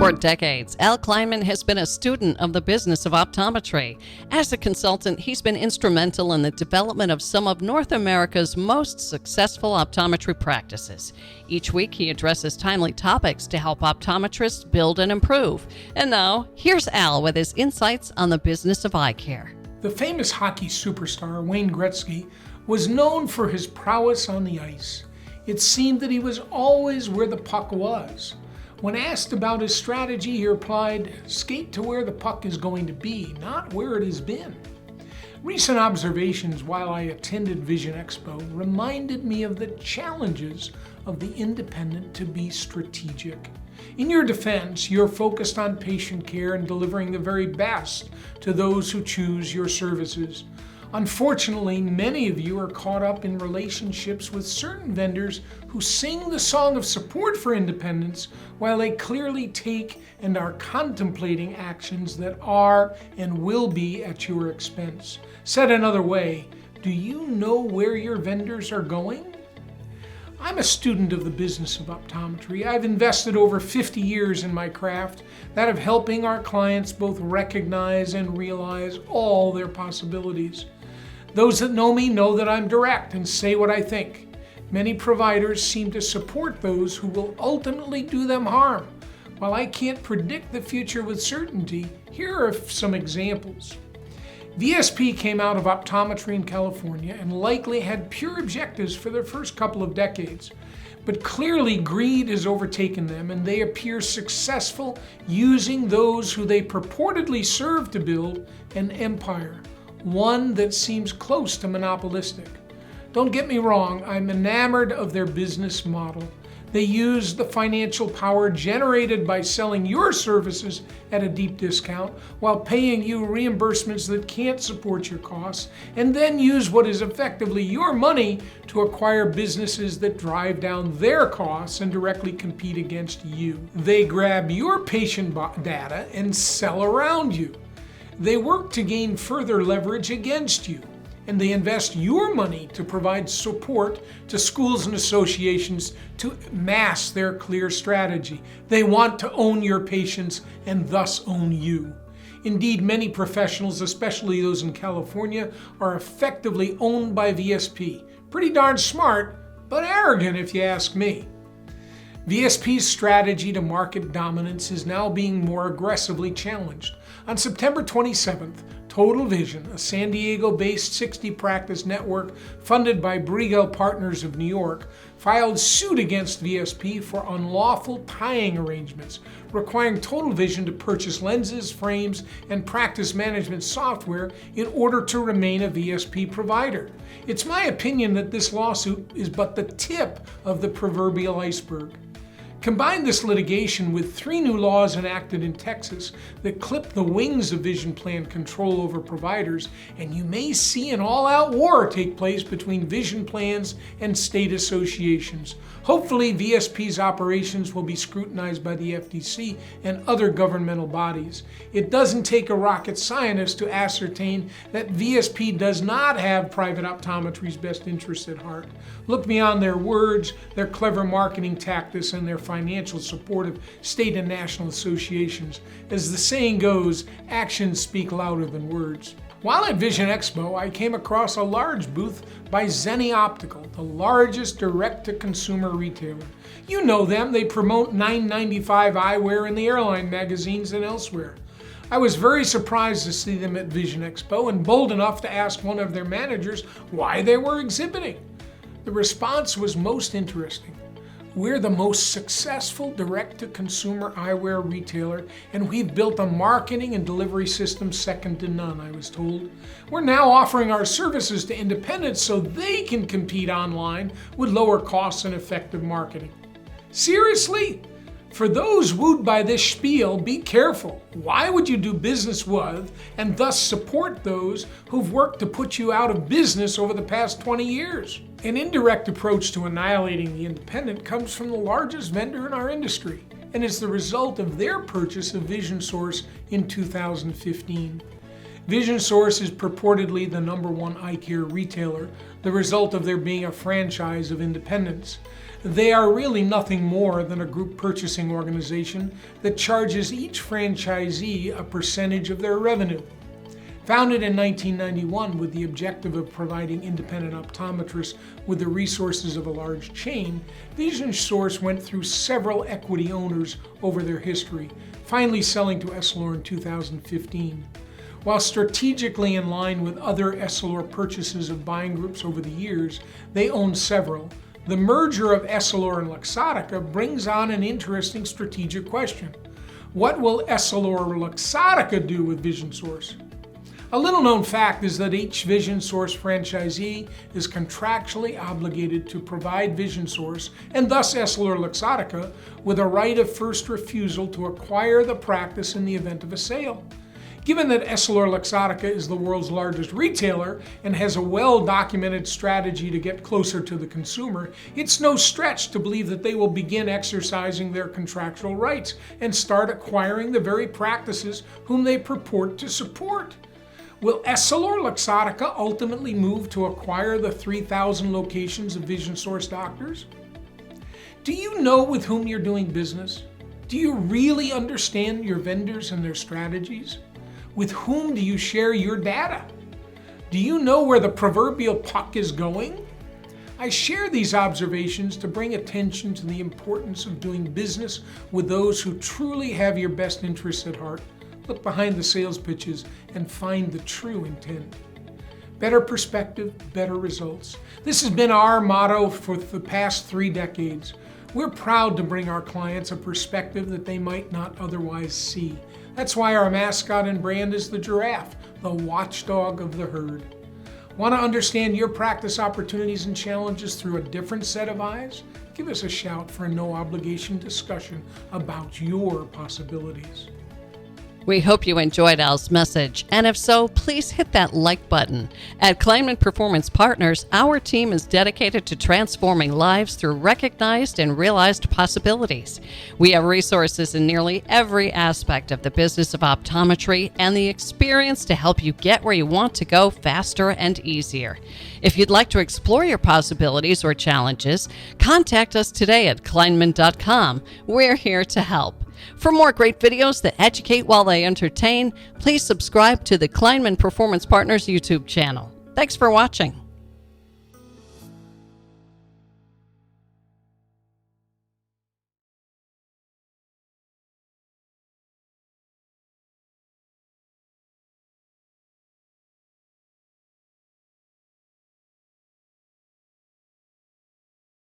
For decades, Al Cleinman has been a student of the business of optometry. As a consultant, he's been instrumental in the development of some of North America's most successful optometry practices. Each week, he addresses timely topics to help optometrists build and improve. And now, here's Al with his insights on the business of eye care. The famous hockey superstar, Wayne Gretzky, was known for his prowess on the ice. It seemed that he was always where the puck was. When asked about his strategy, he replied, "Skate to where the puck is going to be, not where it has been." Recent observations while I attended Vision Expo reminded me of the challenges of the independent to be strategic. In your defense, you're focused on patient care and delivering the very best to those who choose your services. Unfortunately, many of you are caught up in relationships with certain vendors who sing the song of support for independence while they clearly take and are contemplating actions that are and will be at your expense. Said another way, do you know where your vendors are going? I'm a student of the business of optometry. I've invested over 50 years in my craft, that of helping our clients both recognize and realize all their possibilities. Those that know me know that I'm direct and say what I think. Many providers seem to support those who will ultimately do them harm. While I can't predict the future with certainty, here are some examples. VSP came out of optometry in California and likely had pure objectives for their first couple of decades. But clearly greed has overtaken them and they appear successful using those who they purportedly serve to build an empire. One that seems close to monopolistic. Don't get me wrong, I'm enamored of their business model. They use the financial power generated by selling your services at a deep discount while paying you reimbursements that can't support your costs, and then use what is effectively your money to acquire businesses that drive down their costs and directly compete against you. They grab your patient data and sell around you. They work to gain further leverage against you, and they invest your money to provide support to schools and associations to mask their clear strategy. They want to own your patients and thus own you. Indeed, many professionals, especially those in California, are effectively owned by VSP. Pretty darn smart, but arrogant if you ask me. VSP's strategy to market dominance is now being more aggressively challenged. On September 27th, Total Vision, a San Diego-based 60-practice network funded by Briegel Partners of New York, filed suit against VSP for unlawful tying arrangements, requiring Total Vision to purchase lenses, frames, and practice management software in order to remain a VSP provider. It's my opinion that this lawsuit is but the tip of the proverbial iceberg. Combine this litigation with 3 new laws enacted in Texas that clip the wings of vision plan control over providers, and you may see an all-out war take place between vision plans and state associations. Hopefully, VSP's operations will be scrutinized by the FTC and other governmental bodies. It doesn't take a rocket scientist to ascertain that VSP does not have private optometry's best interests at heart. Look beyond their words, their clever marketing tactics, and their financial support of state and national associations. As the saying goes, actions speak louder than words. While at Vision Expo, I came across a large booth by Zenni Optical, the largest direct-to-consumer retailer. You know them, they promote $9.95 eyewear in the airline magazines and elsewhere. I was very surprised to see them at Vision Expo and bold enough to ask one of their managers why they were exhibiting. The response was most interesting. We're the most successful direct-to-consumer eyewear retailer, and we've built a marketing and delivery system second to none, I was told. We're now offering our services to independents so they can compete online with lower costs and effective marketing. Seriously? For those wooed by this spiel, be careful. Why would you do business with and thus support those who've worked to put you out of business over the past 20 years? An indirect approach to annihilating the independent comes from the largest vendor in our industry, and is the result of their purchase of Vision Source in 2015. Vision Source is purportedly the #1 eye care retailer, the result of there being a franchise of independents. They are really nothing more than a group purchasing organization that charges each franchisee a percentage of their revenue. Founded in 1991 with the objective of providing independent optometrists with the resources of a large chain, Vision Source went through several equity owners over their history, finally selling to Essilor in 2015. While strategically in line with other Essilor purchases of buying groups over the years, they own several. The merger of Essilor and Luxottica brings on an interesting strategic question. What will Essilor-Luxottica do with Vision Source? A little known fact is that each Vision Source franchisee is contractually obligated to provide Vision Source, and thus Essilor-Luxottica, with a right of first refusal to acquire the practice in the event of a sale. Given that Essilor-Luxottica is the world's largest retailer and has a well-documented strategy to get closer to the consumer, it's no stretch to believe that they will begin exercising their contractual rights and start acquiring the very practices whom they purport to support. Will Essilor-Luxottica ultimately move to acquire the 3,000 locations of Vision Source doctors? Do you know with whom you're doing business? Do you really understand your vendors and their strategies? With whom do you share your data? Do you know where the proverbial puck is going? I share these observations to bring attention to the importance of doing business with those who truly have your best interests at heart. Look behind the sales pitches and find the true intent. Better perspective, better results. This has been our motto for the past 3 decades. We're proud to bring our clients a perspective that they might not otherwise see. That's why our mascot and brand is the giraffe, the watchdog of the herd. Want to understand your practice opportunities and challenges through a different set of eyes? Give us a shout for a no-obligation discussion about your possibilities. We hope you enjoyed Al's message, and if so, please hit that like button. At Cleinman Performance Partners, our team is dedicated to transforming lives through recognized and realized possibilities. We have resources in nearly every aspect of the business of optometry and the experience to help you get where you want to go faster and easier. If you'd like to explore your possibilities or challenges, contact us today at Cleinman.com. We're here to help. For more great videos that educate while they entertain, please subscribe to the Cleinman Performance Partners YouTube channel. Thanks for watching.